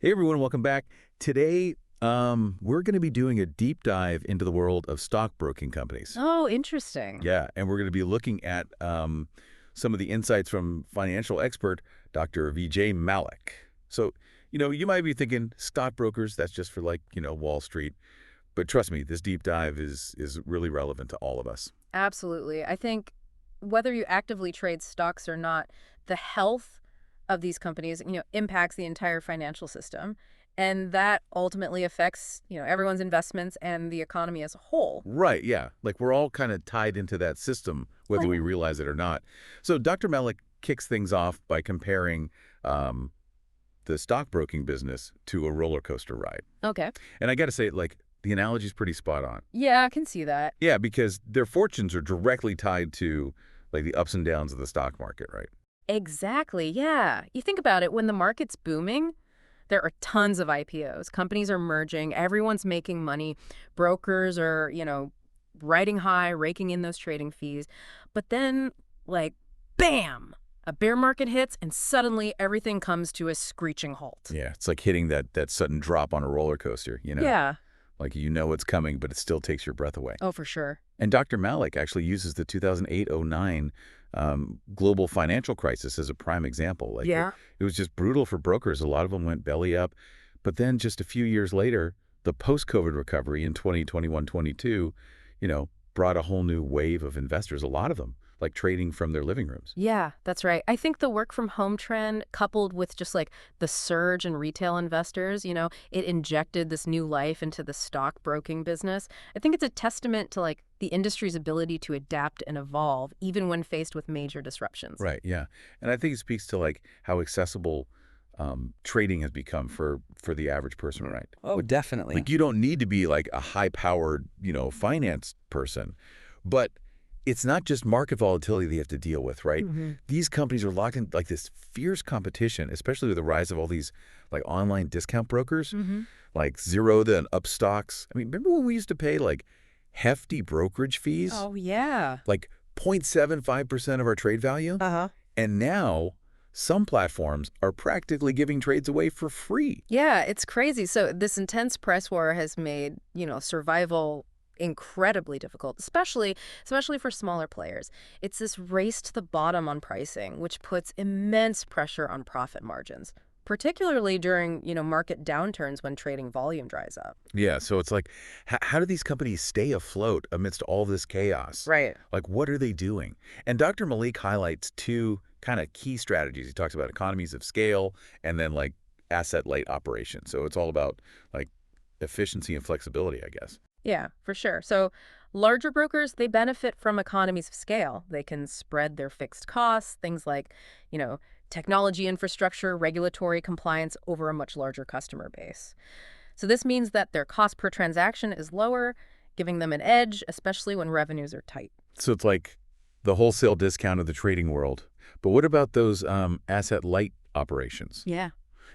Hey everyone, welcome back. Today, we're going to be doing a deep dive into the world of stockbroking companies. Oh, interesting. Yeah, and we're going to be looking at some of the insights from financial expert Dr. Vijay Malik. So, you might be thinking stockbrokers, that's just for Wall Street. But trust me, this deep dive is really relevant to all of us. Absolutely. I think whether you actively trade stocks or not, the health of these companies, impacts the entire financial system. And that ultimately affects, everyone's investments and the economy as a whole. Right, yeah. Like we're all kind of tied into that system, whether we realize it or not. So Dr. Malik kicks things off by comparing um, the stockbroking business to a roller coaster ride. Okay. And I got to say, the analogy is pretty spot on. Yeah, I can see that. Yeah, because their fortunes are directly tied to the ups and downs of the stock market, right? Exactly. Yeah. You think about it, when the market's booming, there are tons of IPOs. Companies are merging, everyone's making money. Brokers are, riding high, raking in those trading fees. But then, like, bam, a bear market hits and suddenly everything comes to a screeching halt. Yeah, it's like hitting that sudden drop on a roller coaster. Yeah. Like you know it's coming, but it still takes your breath away. Oh, for sure. And Dr. Malik actually uses the 2008-09 global financial crisis as a prime example. Yeah. It was just brutal for brokers. A lot of them went belly up. But then just a few years later, the post-COVID recovery in 2021, 22, brought a whole new wave of investors, a lot of them, like trading from their living rooms. Yeah, that's right. I think the work from home trend, coupled with just like the surge in retail investors, it injected this new life into the stockbroking business. I think it's a testament to like the industry's ability to adapt and evolve, even when faced with major disruptions. Right, yeah. And I think it speaks to how accessible trading has become for the average person, right? Oh, definitely. Like you don't need to be like a high-powered, finance person, but it's not just market volatility they have to deal with, right? These companies are locked in like this fierce competition, especially with the rise of all these like online discount brokers, like Zerodha and Upstocks. I mean, remember when we used to pay like hefty brokerage fees, Oh, yeah. like 0.75% of our trade value? Uh-huh. And now some platforms are practically giving trades away for free. Yeah, it's crazy. So this intense price war has made, survival incredibly difficult, especially for smaller players. It's this race to the bottom on pricing, which puts immense pressure on profit margins, particularly during, market downturns when trading volume dries up. Yeah, so it's like, how do these companies stay afloat amidst all this chaos? Right. Like, what are they doing? And Dr. Malik highlights two kind of key strategies. He talks about economies of scale and then like asset-light operations. So it's all about like efficiency and flexibility, I guess. Yeah, for sure. So larger brokers, they benefit from economies of scale. They can spread their fixed costs, things like, technology infrastructure, regulatory compliance over a much larger customer base. So this means that their cost per transaction is lower, giving them an edge, especially when revenues are tight. So it's like the wholesale discount of the trading world. But what about those asset-light operations? Yeah.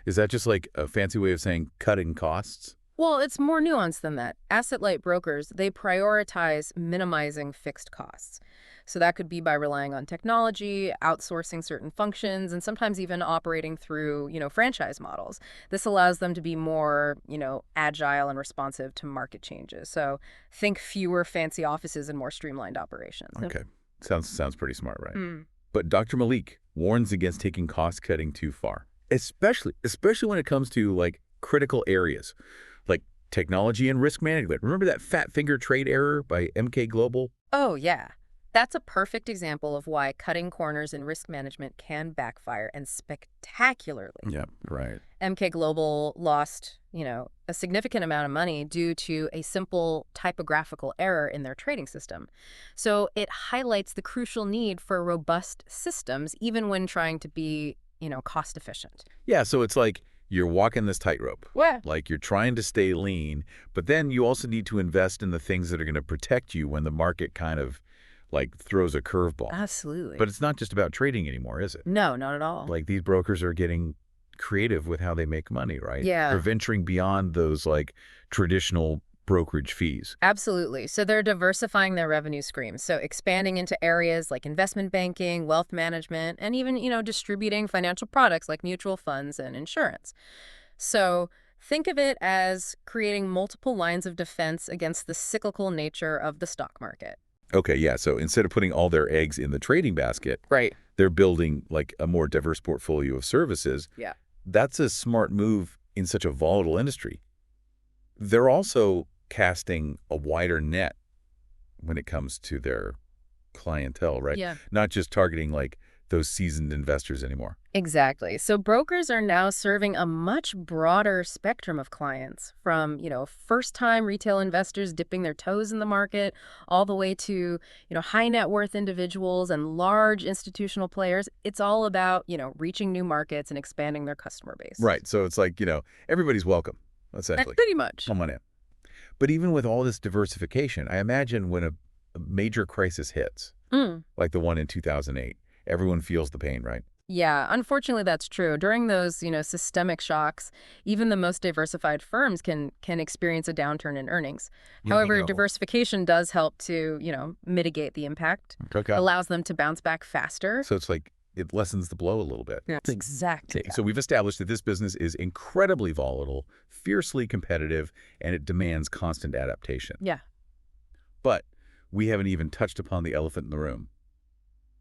Is that just like a fancy way of saying cutting costs? Well, it's more nuanced than that. Asset-light brokers, they prioritize minimizing fixed costs. So that could be by relying on technology, outsourcing certain functions, and sometimes even operating through, franchise models. This allows them to be more, agile and responsive to market changes. So think fewer fancy offices and more streamlined operations. Okay. Sounds pretty smart, right? Mm. But Dr. Malik warns against taking cost cutting too far, especially when it comes to like critical areas like technology and risk management. Remember that fat finger trade error by MK Global? Oh, yeah. That's a perfect example of why cutting corners in risk management can backfire, and spectacularly. Yeah, right. MK Global lost, a significant amount of money due to a simple typographical error in their trading system. So it highlights the crucial need for robust systems, even when trying to be, cost efficient. Yeah, so it's like you're walking this tightrope. Yeah. Like you're trying to stay lean, but then you also need to invest in the things that are going to protect you when the market kind of like throws a curveball. Absolutely. But it's not just about trading anymore, is it? No, not at all. Like these brokers are getting creative with how they make money, right? Yeah. They're venturing beyond those like traditional brokerage fees. Absolutely. So they're diversifying their revenue streams. So expanding into areas like investment banking, wealth management, and even, distributing financial products like mutual funds and insurance. So think of it as creating multiple lines of defense against the cyclical nature of the stock market. Okay, yeah. So instead of putting all their eggs in the trading basket, Right. they're building like a more diverse portfolio of services. Yeah. That's a smart move in such a volatile industry. They're also casting a wider net when it comes to their clientele, right? Yeah. Not just targeting like those seasoned investors anymore. Exactly. So brokers are now serving a much broader spectrum of clients from, first-time retail investors dipping their toes in the market all the way to, high net worth individuals and large institutional players. It's all about, reaching new markets and expanding their customer base. Right. So it's like, everybody's welcome, essentially. Pretty much. Come on in. But even with all this diversification, I imagine when a major crisis hits, like the one in 2008, everyone feels the pain, right? Yeah, unfortunately, that's true. During those, systemic shocks, even the most diversified firms can experience a downturn in earnings. However, diversification does help to, mitigate the impact, Okay. allows them to bounce back faster. So it's like it lessens the blow a little bit. That's exactly. So we've established that this business is incredibly volatile, fiercely competitive, and it demands constant adaptation. Yeah. But we haven't even touched upon the elephant in the room.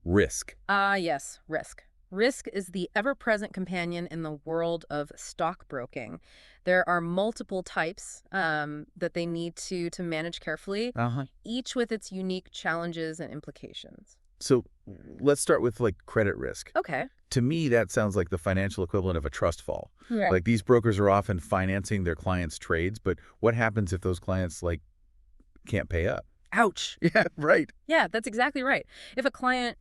Risk. Yes, risk. Risk is the ever-present companion in the world of stockbroking. There are multiple types that they need to manage carefully, each with its unique challenges and implications. So let's start with like credit risk. Okay. To me, that sounds like the financial equivalent of a trust fall. Yeah. Like these brokers are often financing their clients' trades, but what happens if those clients like can't pay up? Ouch. Yeah, right. Yeah, that's exactly right. If a client,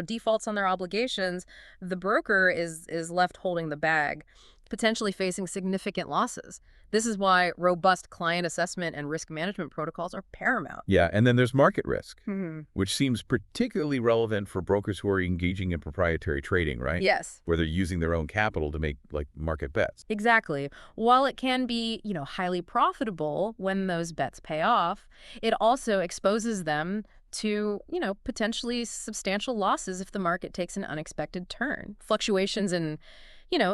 defaults on their obligations, the broker is left holding the bag, potentially facing significant losses. This is why robust client assessment and risk management protocols are paramount. Yeah, and then there's market risk, Mm-hmm. which seems particularly relevant for brokers who are engaging in proprietary trading, right? Yes. Where they're using their own capital to make like market bets. Exactly. While it can be, highly profitable when those bets pay off, it also exposes them to, potentially substantial losses if the market takes an unexpected turn. Fluctuations in,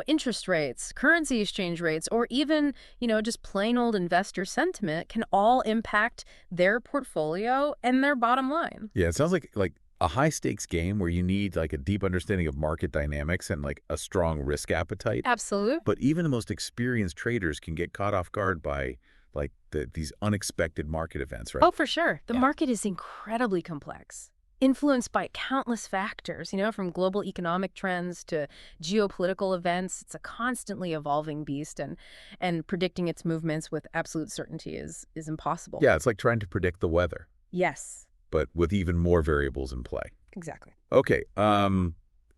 interest rates, currency exchange rates, or even, just plain old investor sentiment can all impact their portfolio and their bottom line. Yeah, it sounds like a high stakes game where you need like a deep understanding of market dynamics and like a strong risk appetite. Absolutely. But even the most experienced traders can get caught off guard by like these unexpected market events, right? Oh, for sure. The market is incredibly complex, influenced by countless factors, from global economic trends to geopolitical events. It's a constantly evolving beast, and predicting its movements with absolute certainty is impossible. Yeah, it's like trying to predict the weather, Yes, but with even more variables in play. exactly. Okay,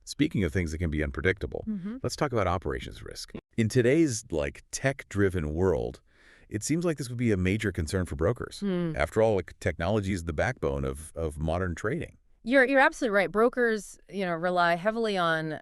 speaking of things that can be unpredictable, let's talk about operations risk. In today's like tech-driven world, it seems like this would be a major concern for brokers. After all, like, technology is the backbone of modern trading. You're absolutely right. Brokers, rely heavily on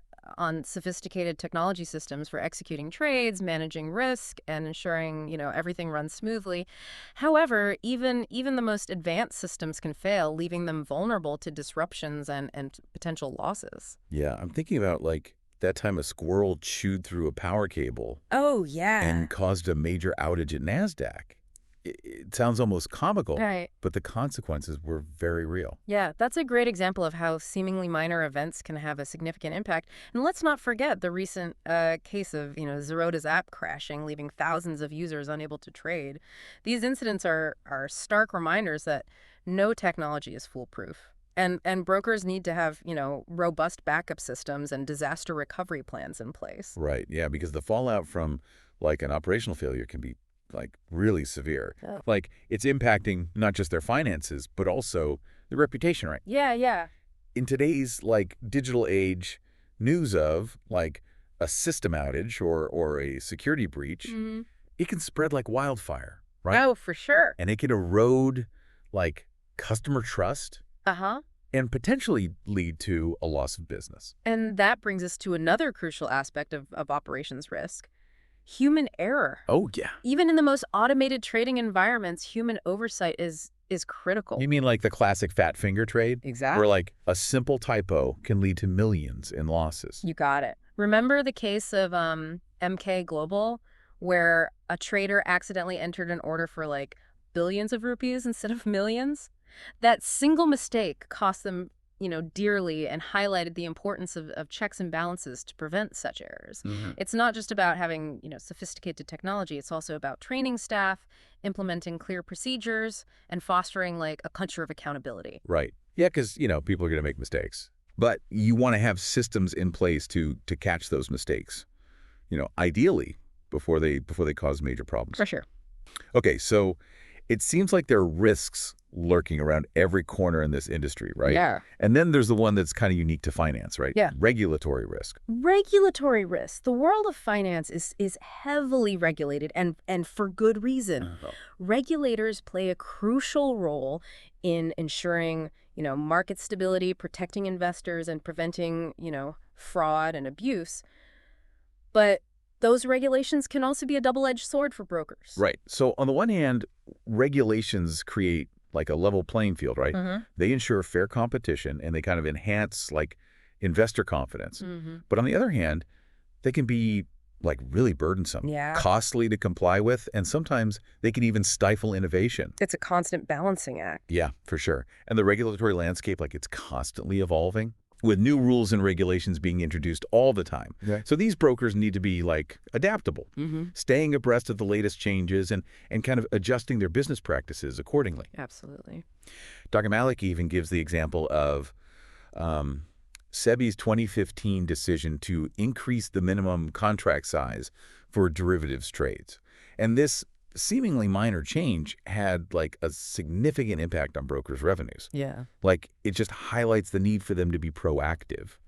sophisticated technology systems for executing trades, managing risk, and ensuring, everything runs smoothly. However, even the most advanced systems can fail, leaving them vulnerable to disruptions and potential losses. Yeah, I'm thinking about like that time a squirrel chewed through a power cable Oh, yeah. and caused a major outage at NASDAQ. It sounds almost comical, Right. but the consequences were very real. Yeah, that's a great example of how seemingly minor events can have a significant impact. And let's not forget the recent case of, Zeroda's app crashing, leaving thousands of users unable to trade. These incidents are stark reminders that no technology is foolproof. And brokers need to have, robust backup systems and disaster recovery plans in place. Right, yeah, because the fallout from like an operational failure can be like really severe. Oh. Like it's impacting not just their finances, but also their reputation, right? Yeah. In today's like digital age, news of like a system outage or a security breach, it can spread like wildfire, right? Oh, for sure. And it can erode like customer trust Uh-huh. and potentially lead to a loss of business. And that brings us to another crucial aspect of operations risk: human error. Oh, yeah. Even in the most automated trading environments, human oversight is critical. You mean like the classic fat finger trade? Exactly. Where like a simple typo can lead to millions in losses. You got it. Remember the case of MK Global, where a trader accidentally entered an order for like billions of rupees instead of millions. That single mistake cost them, dearly, and highlighted the importance of checks and balances to prevent such errors. Hmm. It's not just about having, sophisticated technology. It's also about training staff, implementing clear procedures, and fostering like a culture of accountability. Right. Yeah, because, people are going to make mistakes. But you want to have systems in place to catch those mistakes, ideally before they cause major problems. For sure. Okay, so it seems like there are risks lurking around every corner in this industry, right? Yeah. And then there's the one that's kind of unique to finance, right? Yeah. Regulatory risk. Regulatory risk. The world of finance is heavily regulated, and for good reason. Regulators play a crucial role in ensuring, market stability, protecting investors, and preventing, fraud and abuse. But those regulations can also be a double-edged sword for brokers. Right. So on the one hand, regulations create like a level playing field, right? They ensure fair competition and they kind of enhance like investor confidence. But on the other hand, they can be like really burdensome, Yeah. costly to comply with, and sometimes they can even stifle innovation. It's a constant balancing act. Yeah, for sure. And the regulatory landscape, like it's constantly evolving with new rules and regulations being introduced all the time. Okay. So these brokers need to be like adaptable, staying abreast of the latest changes and kind of adjusting their business practices accordingly. Absolutely. Dr. Malik even gives the example of SEBI's 2015 decision to increase the minimum contract size for derivatives trades. And this seemingly minor change had like a significant impact on brokers' revenues. Yeah. Like it just highlights the need for them to be proactive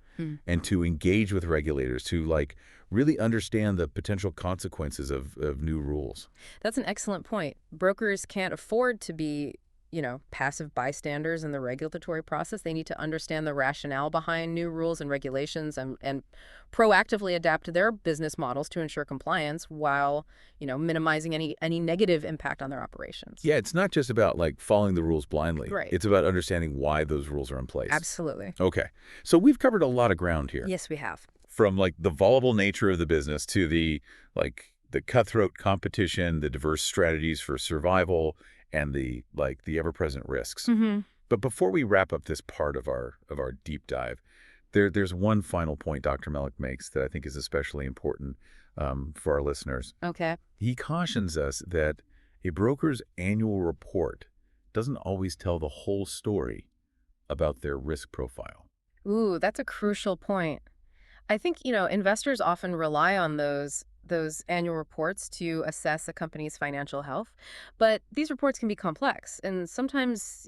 and to engage with regulators, to like really understand the potential consequences of new rules. That's an excellent point. Brokers can't afford to be, passive bystanders in the regulatory process. They need to understand the rationale behind new rules and regulations and proactively adapt their business models to ensure compliance while, minimizing any negative impact on their operations. Yeah, it's not just about like following the rules blindly. Right. It's about understanding why those rules are in place. Absolutely. Okay. So we've covered a lot of ground here. Yes, we have. From like the volatile nature of the business to the cutthroat competition, the diverse strategies for survival, and the ever-present risks. But before we wrap up this part of our deep dive, there's one final point Dr. Malik makes that I think is especially important for our listeners. Okay. He cautions us that a broker's annual report doesn't always tell the whole story about their risk profile. Ooh, that's a crucial point. I think, investors often rely on those annual reports to assess a company's financial health, but these reports can be complex, and sometimes,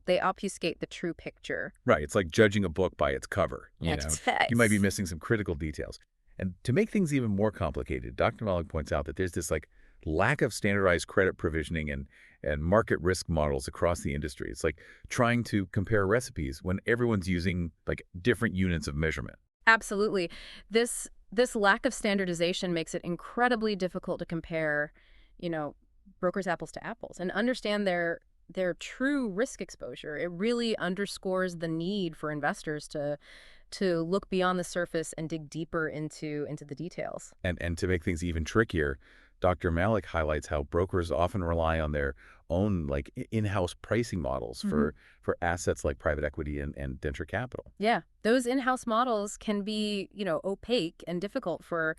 they obfuscate the true picture. Right. It's like judging a book by its cover. Yes. You might be missing some critical details. And to make things even more complicated, Dr. Malik points out that there's this like lack of standardized credit provisioning and market risk models across the industry. It's like trying to compare recipes when everyone's using like different units of measurement. Absolutely. This lack of standardization makes it incredibly difficult to compare, brokers apples to apples and understand their true risk exposure. It really underscores the need for investors to look beyond the surface and dig deeper into the details. And to make things even trickier, Dr. Malik highlights how brokers often rely on their own like in-house pricing models for assets like private equity and venture capital. Yeah, those in-house models can be, opaque and difficult for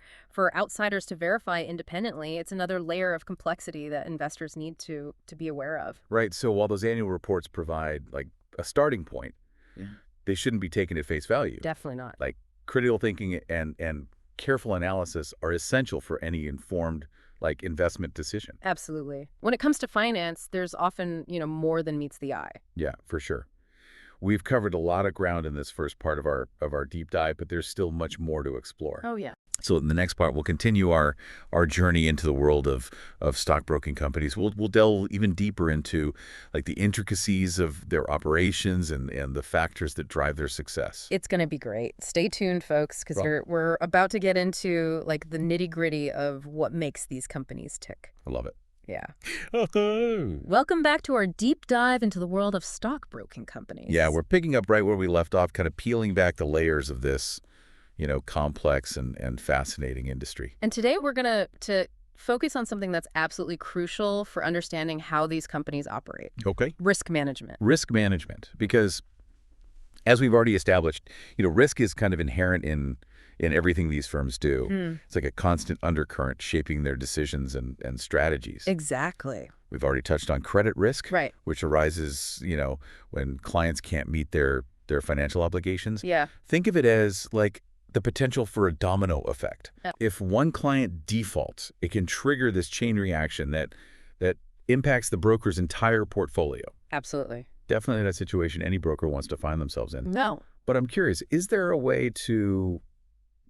outsiders to verify independently. It's another layer of complexity that investors need to be aware of. Right. So while those annual reports provide like a starting point, they shouldn't be taken at face value. Definitely not. Like critical thinking and careful analysis are essential for any informed like investment decision. Absolutely. When it comes to finance, there's often, more than meets the eye. Yeah, for sure. We've covered a lot of ground in this first part of our deep dive, but there's still much more to explore. Oh, yeah. So in the next part, we'll continue our journey into the world of stockbroking companies. We'll delve even deeper into like the intricacies of their operations and the factors that drive their success. It's going to be great. Stay tuned, folks, because we're about to get into like the nitty-gritty of what makes these companies tick. I love it. Yeah. Welcome back to our deep dive into the world of stockbroking companies. Yeah, we're picking up right where we left off, kind of peeling back the layers of this complex and fascinating industry. And today we're going to focus on something that's absolutely crucial for understanding how these companies operate. Okay. Risk management. Risk management, because as we've already established, risk is kind of inherent in everything these firms do. It's like a constant undercurrent shaping their decisions and strategies. Exactly. We've already touched on credit risk, Right. which arises, when clients can't meet their financial obligations. Yeah. Think of it as like the potential for a domino effect. Yep. If one client defaults, it can trigger this chain reaction that impacts the broker's entire portfolio. Absolutely. Definitely that situation any broker wants to find themselves in. No. But I'm curious, is there a way to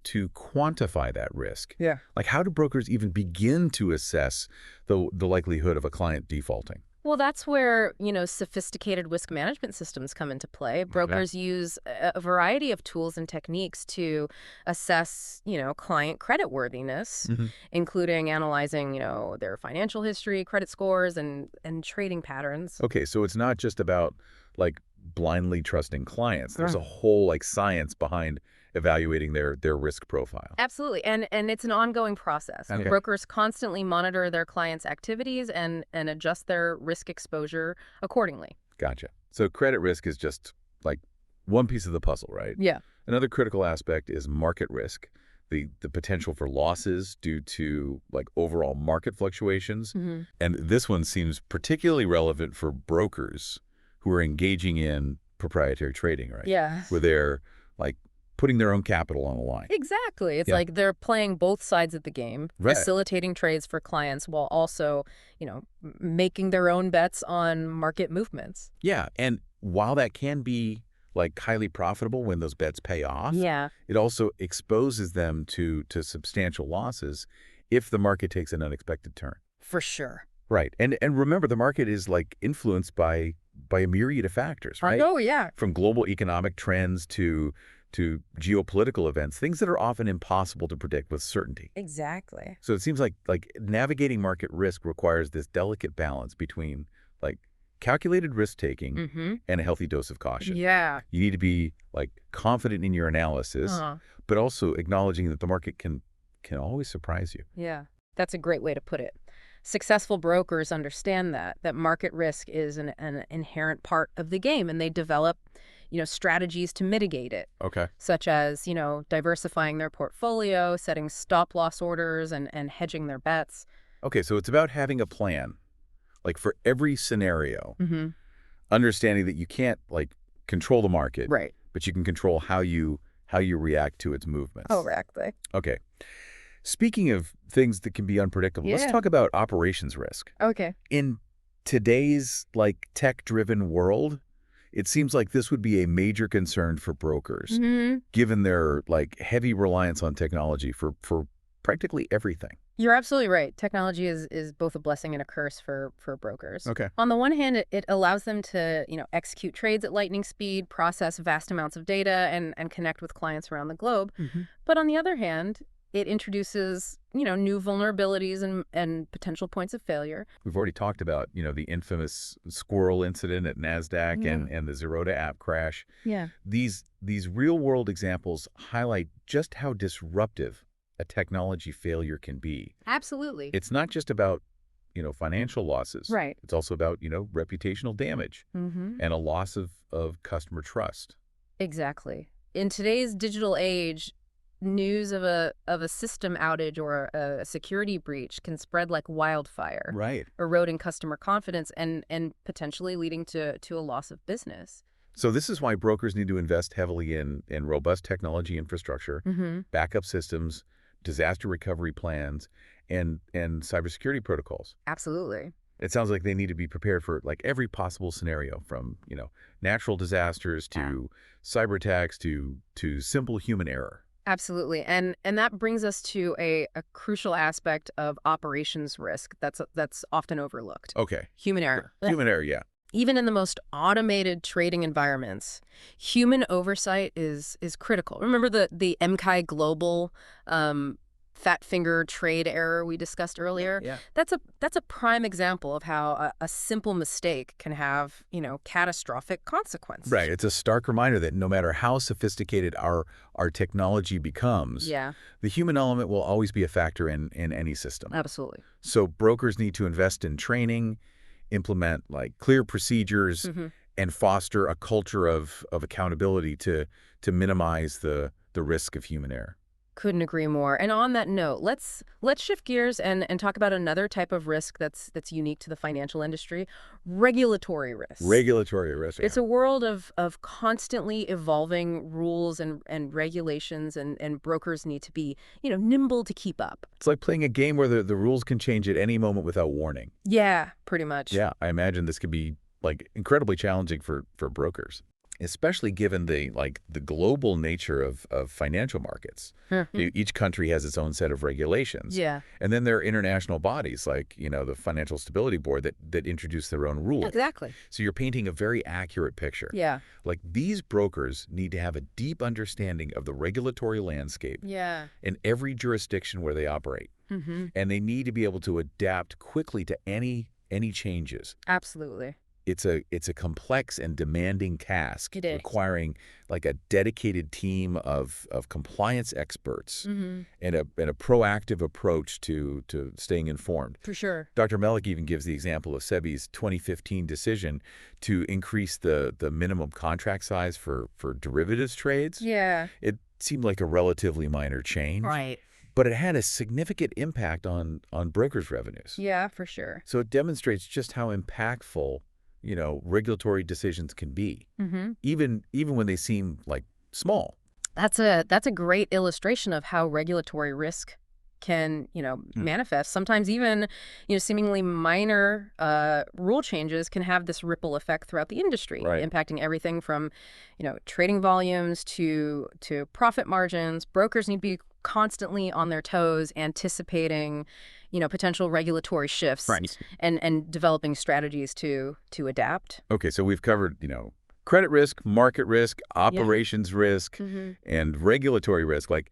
quantify that risk? Yeah. Like, how do brokers even begin to assess the likelihood of a client defaulting? Well, that's where, sophisticated risk management systems come into play. Brokers use a variety of tools and techniques to assess, client creditworthiness, including analyzing, their financial history, credit scores, and trading patterns. Okay, so it's not just about, like, blindly trusting clients. There's a whole, like, science behind evaluating their risk profile. Absolutely. And it's an ongoing process. Okay. Brokers constantly monitor their clients' activities and adjust their risk exposure accordingly. Gotcha. So credit risk is just, like, one piece of the puzzle, right? Yeah. Another critical aspect is market risk, the potential for losses due to, like, overall market fluctuations. And this one seems particularly relevant for brokers who are engaging in proprietary trading, right? Yeah. Where they're, like, putting their own capital on the line. Exactly. It's Yeah. like they're playing both sides of the game, Right. facilitating trades for clients while also, making their own bets on market movements. Yeah, and while that can be, like, highly profitable when those bets pay off, Yeah. it also exposes them to substantial losses if the market takes an unexpected turn. For sure. Right. And remember, the market is, like, influenced by a myriad of factors, right? Oh, yeah. From global economic trends to geopolitical events, things that are often impossible to predict with certainty. Exactly. So it seems like navigating market risk requires this delicate balance between, like, calculated risk-taking and a healthy dose of caution. Yeah. You need to be, like, confident in your analysis, but also acknowledging that the market can always surprise you. Yeah. That's a great way to put it. Successful brokers understand that market risk is an inherent part of the game, and they develop, strategies to mitigate it, Okay. such as, diversifying their portfolio, setting stop-loss orders, and hedging their bets. Okay, so it's about having a plan, like, for every scenario, Mm-hmm. understanding that you can't, like, control the market, Right. but you can control how you react to its movements. Oh, exactly. Okay. Speaking of things that can be unpredictable, let's Yeah. talk about operations risk. Okay. In today's, like, tech-driven world, it seems like this would be a major concern for brokers, Mm-hmm. given their, like, heavy reliance on technology for practically everything. You're absolutely right. Technology is both a blessing and a curse for brokers. Okay. On the one hand, it allows them to, execute trades at lightning speed, process vast amounts of data, and connect with clients around the globe. But on the other hand, it introduces, new vulnerabilities and potential points of failure. We've already talked about, the infamous squirrel incident at NASDAQ and the Zerota app crash. Yeah. These real-world examples highlight just how disruptive a technology failure can be. Absolutely. It's not just about, financial losses. Right. It's also about, reputational damage Mm-hmm. and a loss of customer trust. Exactly. In today's digital age, news of a system outage or a security breach can spread like wildfire, Right. eroding customer confidence and potentially leading to a loss of business. So this is why brokers need to invest heavily in robust technology infrastructure, Mm-hmm. backup systems, disaster recovery plans, and cybersecurity protocols. Absolutely. It sounds like they need to be prepared for, like, every possible scenario, from, natural disasters to cyber attacks to simple human error. Absolutely. And that brings us to a crucial aspect of operations risk that's often overlooked. Okay. Human error. Human error, yeah. Even in the most automated trading environments, human oversight is critical. Remember the MKI Global fat finger trade error we discussed earlier. Yeah. That's a prime example of how a simple mistake can have, catastrophic consequences. Right. It's a stark reminder that no matter how sophisticated our technology becomes, Yeah, the human element will always be a factor in any system. absolutely. So brokers need to invest in training, implement like clear procedures, and foster a culture of accountability to minimize the risk of human error. Couldn't agree more. And on that note, let's shift gears and talk about another type of risk that's unique to the financial industry, regulatory risk. Regulatory risk. It's a world of constantly evolving rules and regulations, and brokers need to be, nimble to keep up. It's like playing a game where the rules can change at any moment without warning. Yeah, pretty much. Yeah, I imagine this could be like incredibly challenging for brokers, especially given the global nature of financial markets. Each country has its own set of regulations. Yeah. And then there are international bodies like, the Financial Stability Board that introduce their own rules. Exactly. So you're painting a very accurate picture. Yeah. Like these brokers need to have a deep understanding of the regulatory landscape Yeah. in every jurisdiction where they operate. And they need to be able to adapt quickly to any changes. Absolutely. It's a complex and demanding task. It is. Requiring like a dedicated team of compliance experts and a proactive approach to staying informed. For sure. Dr. Melick even gives the example of SEBI's 2015 decision to increase the minimum contract size for derivatives trades. Yeah. It seemed like a relatively minor change. Right. But it had a significant impact on brokers' revenues. Yeah, for sure. So it demonstrates just how impactful regulatory decisions can be, even when they seem like small. That's a great illustration of how regulatory risk can, manifest. Sometimes even, seemingly minor rule changes can have this ripple effect throughout the industry, impacting everything from, trading volumes to profit margins. Brokers need to be constantly on their toes, anticipating, potential regulatory shifts, and developing strategies to adapt. Okay, so we've covered, credit risk, market risk, operations risk, and regulatory risk. Like,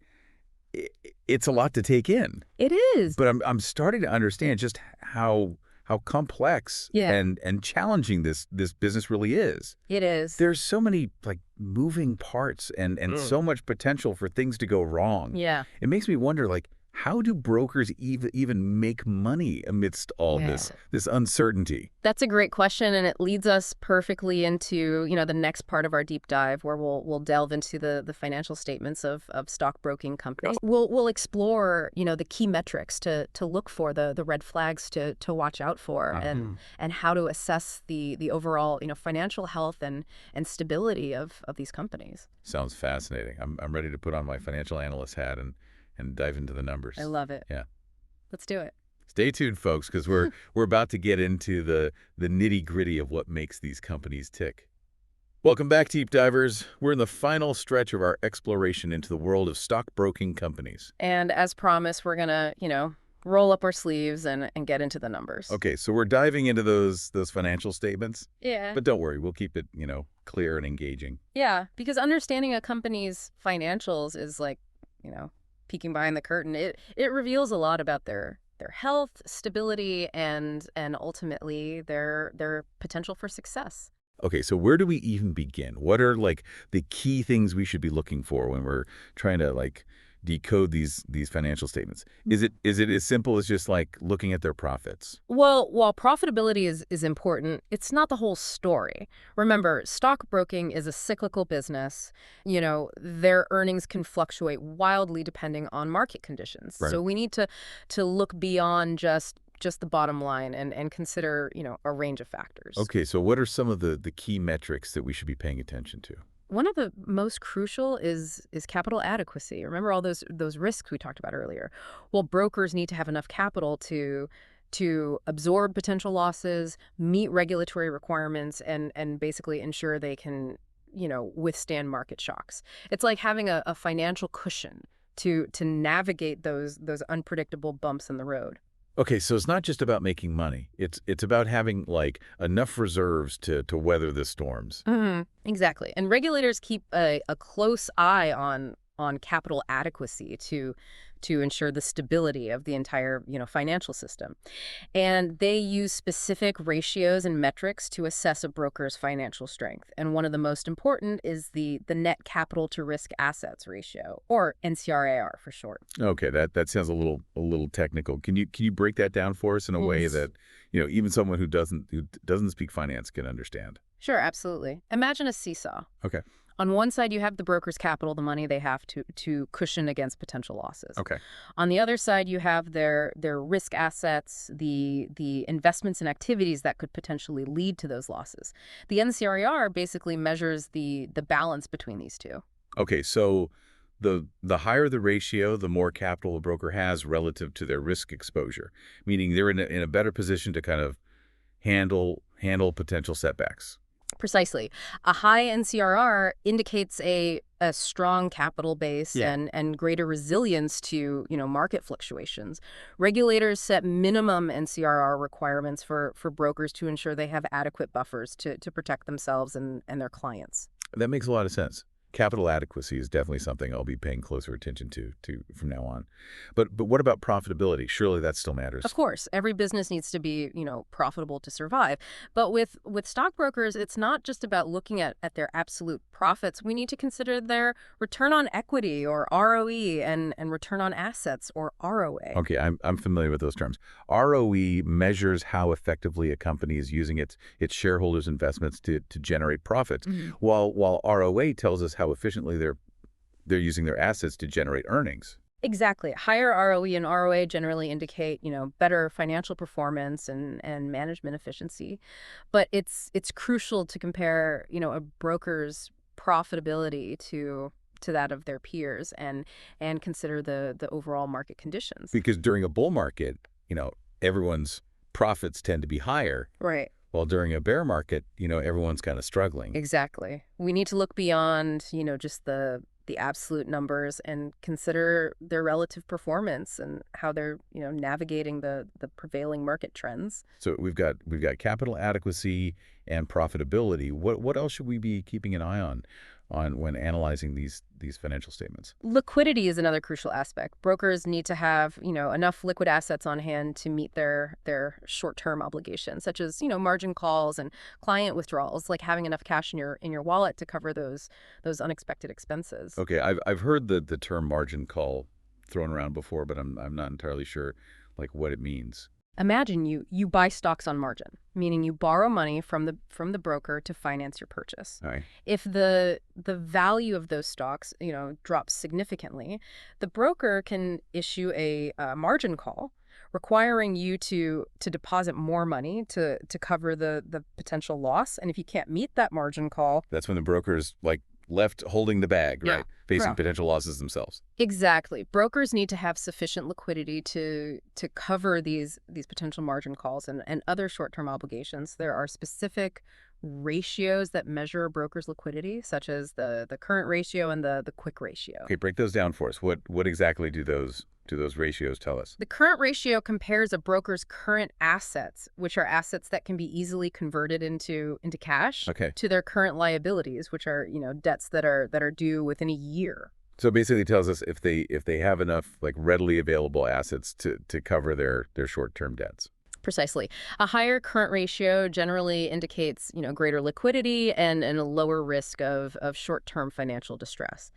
it's a lot to take in. It is. But I'm starting to understand just how complex and challenging this business really is. It is. There's so many like moving parts and so much potential for things to go wrong. Yeah. It makes me wonder, like, how do brokers even make money amidst all this uncertainty? That's a great question, and it leads us perfectly into, the next part of our deep dive, where we'll delve into the financial statements of stockbroking companies. We'll explore, the key metrics to look for, the red flags to watch out for, and how to assess the overall, financial health and stability of these companies. Sounds fascinating. I'm ready to put on my financial analyst hat and dive into the numbers. I love it. Yeah. Let's do it. Stay tuned, folks, because we're about to get into the nitty-gritty of what makes these companies tick. Welcome back, Deep Divers. We're in the final stretch of our exploration into the world of stockbroking companies. And as promised, we're going to, roll up our sleeves and get into the numbers. Okay, so we're diving into those financial statements. Yeah. But don't worry, we'll keep it, clear and engaging. Yeah, because understanding a company's financials is like, peeking behind the curtain. It reveals a lot about their health, stability, and ultimately their potential for success. Okay, so where do we even begin? What are like the key things we should be looking for when we're trying to like decode these financial statements? Is it as simple as just like looking at their profits? Well, while profitability is important, it's not the whole story. Remember, stockbroking is a cyclical business. Their earnings can fluctuate wildly depending on market conditions. Right. So we need to look beyond just the bottom line and consider, a range of factors. Okay, so what are some of the key metrics that we should be paying attention to? One of the most crucial is capital adequacy. Remember all those risks we talked about earlier? Well, brokers need to have enough capital to absorb potential losses, meet regulatory requirements, and basically ensure they can, withstand market shocks. It's like having a financial cushion to navigate those unpredictable bumps in the road. Okay, so it's not just about making money. It's about having like enough reserves to weather the storms. Exactly. And regulators keep a close eye on on capital adequacy to ensure the stability of the entire, financial system. And they use specific ratios and metrics to assess a broker's financial strength. And one of the most important is the net capital to risk assets ratio, or NCRAR for short. Okay, that sounds a little technical. Can you break that down for us in a way that, even someone who doesn't speak finance can understand? Sure, absolutely. Imagine a seesaw. Okay. On one side, you have the broker's capital, the money they have to cushion against potential losses. Okay. On the other side, you have their risk assets, the investments and activities that could potentially lead to those losses. The NCRAR basically measures the balance between these two. Okay, so the higher the ratio, the more capital a broker has relative to their risk exposure, meaning they're in a better position to kind of handle potential setbacks. Precisely. A high NCRR indicates a strong capital base Yeah. and greater resilience to, market fluctuations. Regulators set minimum NCRR requirements for brokers to ensure they have adequate buffers to protect themselves and their clients. That makes a lot of sense. Capital adequacy is definitely something I'll be paying closer attention to from now on. But what about profitability? Surely that still matters. Of course, every business needs to be, profitable to survive. But with stockbrokers, it's not just about looking at their absolute profits. We need to consider their return on equity, or ROE, and return on assets, or ROA. Okay, I'm familiar with those terms. ROE measures how effectively a company is using its shareholders' investments to generate profits, while ROA tells us how efficiently they're using their assets to generate earnings. Exactly. Higher ROE and ROA generally indicate, better financial performance and management efficiency. But it's crucial to compare, a broker's profitability to that of their peers and consider the overall market conditions. Because during a bull market, everyone's profits tend to be higher, Right. while during a bear market, everyone's kind of struggling. Exactly. We need to look beyond, just the absolute numbers and consider their relative performance and how they're, navigating the prevailing market trends. So we've got capital adequacy and profitability. What else should we be keeping an eye on when analyzing these financial statements? Liquidity is another crucial aspect. Brokers need to have, enough liquid assets on hand to meet their short-term obligations, such as, margin calls and client withdrawals, like having enough cash in your wallet to cover those unexpected expenses. Okay, I've heard the term margin call thrown around before, but I'm not entirely sure like what it means. Imagine you buy stocks on margin, meaning you borrow money from the broker to finance your purchase. All right. If the value of those stocks, drops significantly, the broker can issue a margin call requiring you to deposit more money to cover the potential loss. And if you can't meet that margin call. That's when the broker's like left holding the bag, Yeah, right? Facing correct. potential losses themselves. Exactly. Brokers need to have sufficient liquidity to cover these potential margin calls and other short-term obligations. There are specific ratios that measure a broker's liquidity, such as the current ratio and the quick ratio. Okay, break those down for us. What exactly do those ratios tell us? The current ratio compares a broker's current assets, which are assets that can be easily converted into cash, Okay. to their current liabilities, which are, debts that are due within a year. So it basically tells us if they have enough like readily available assets to cover their short-term debts. Precisely. A higher current ratio generally indicates, greater liquidity and a lower risk of short-term financial distress.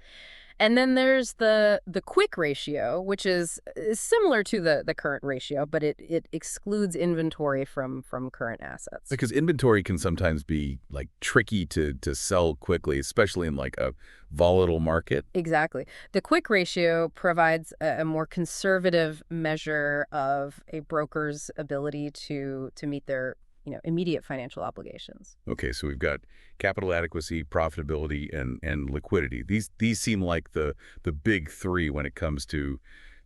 And then there's the quick ratio, which is similar to the current ratio, but it excludes inventory from current assets. Because inventory can sometimes be like tricky to sell quickly, especially in like a volatile market. Exactly. The quick ratio provides a more conservative measure of a broker's ability to meet their, immediate financial obligations. Okay, so we've got capital adequacy, profitability, and liquidity. These seem like the big three when it comes to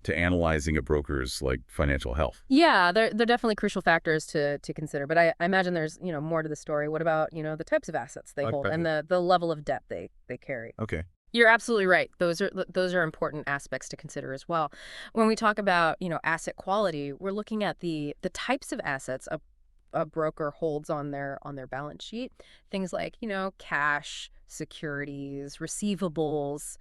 analyzing a broker's like financial health. Yeah, they're definitely crucial factors to consider. But I imagine there's, more to the story. What about, the types of assets they hold and the level of debt they carry? Okay. You're absolutely right. Those are important aspects to consider as well. When we talk about, asset quality, we're looking at the types of assets a broker holds on their balance sheet. Things like, cash, securities, receivables.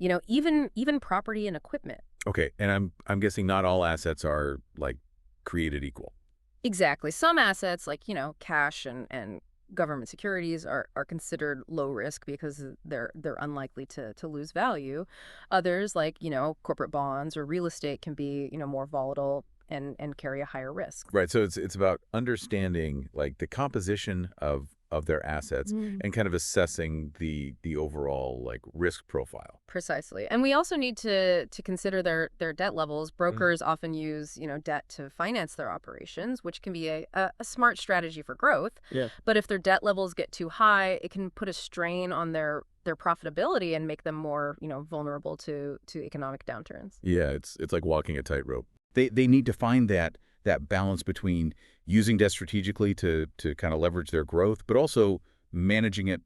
even property and equipment. Okay, and I'm guessing not all assets are like created equal. Exactly. Some assets like, cash and government securities are considered low risk because they're unlikely to lose value. Others like, corporate bonds or real estate can be, more volatile and carry a higher risk. Right. So it's about understanding like the composition of their assets and kind of assessing the overall like risk profile. Precisely. And we also need to consider their debt levels. Brokers often use, debt to finance their operations, which can be a smart strategy for growth. Yeah. But if their debt levels get too high, it can put a strain on their profitability and make them more, vulnerable to economic downturns. Yeah, it's like walking a tightrope. They need to find that balance between using debt strategically to kind of leverage their growth, but also managing it,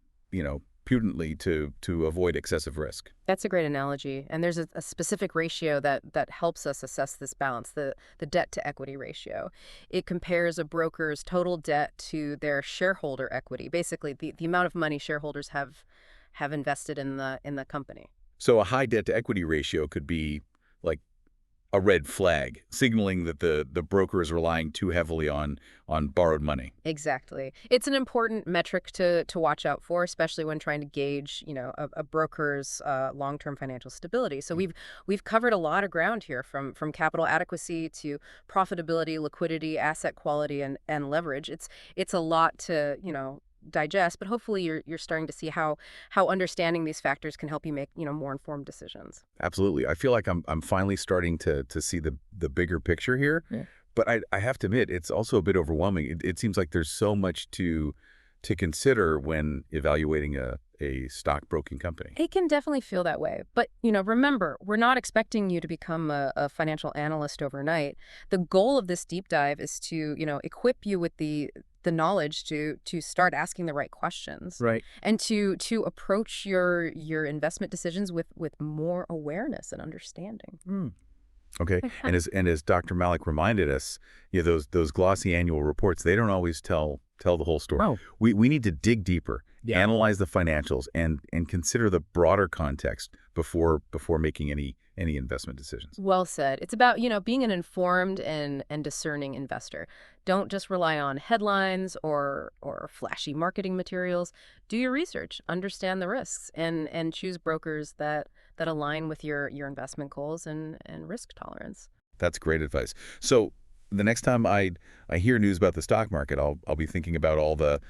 prudently to avoid excessive risk. That's a great analogy. And there's a specific ratio that helps us assess this balance, the debt to equity ratio. It compares a broker's total debt to their shareholder equity, basically the amount of money shareholders have invested in the company. So a high debt to equity ratio could be like a red flag, signaling that the broker is relying too heavily on borrowed money. Exactly. It's an important metric to watch out for, especially when trying to gauge, a broker's long-term financial stability. So we've covered a lot of ground here, from capital adequacy to profitability, liquidity, asset quality, and leverage. It's a lot to, digest, but hopefully you're starting to see how understanding these factors can help you make, more informed decisions. Absolutely. I feel like I'm finally starting to see the bigger picture here. Yeah. But I have to admit, it's also a bit overwhelming. It seems like there's so much to consider when evaluating a stockbroking company. It can definitely feel that way. But, remember, we're not expecting you to become a financial analyst overnight. The goal of this deep dive is to, equip you with the knowledge to start asking the right questions. Right. And to approach your investment decisions with more awareness and understanding. Okay. And as Dr. Malik reminded us, those glossy annual reports, they don't always tell the whole story. No. We need to dig deeper, Yeah. analyze the financials, and consider the broader context before making any investment decisions. Well said. It's about, being an informed and discerning investor. Don't just rely on headlines or flashy marketing materials. Do your research, understand the risks, and choose brokers that align with your investment goals and risk tolerance. That's great advice. So the next time I hear news about the stock market, I'll be thinking about all the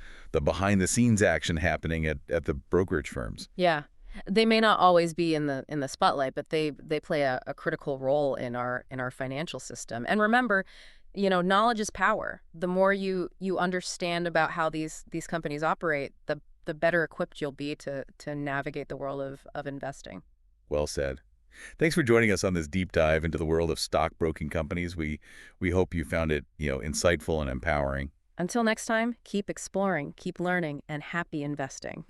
behind the scenes action happening at the brokerage firms. Yeah. They may not always be in the spotlight, but they play a critical role in our financial system. And remember, knowledge is power. The more you understand about how these companies operate, the better equipped you'll be to navigate the world of investing. Well said. Thanks for joining us on this deep dive into the world of stockbroking companies. We hope you found it, insightful and empowering. Until next time, keep exploring, keep learning, and happy investing.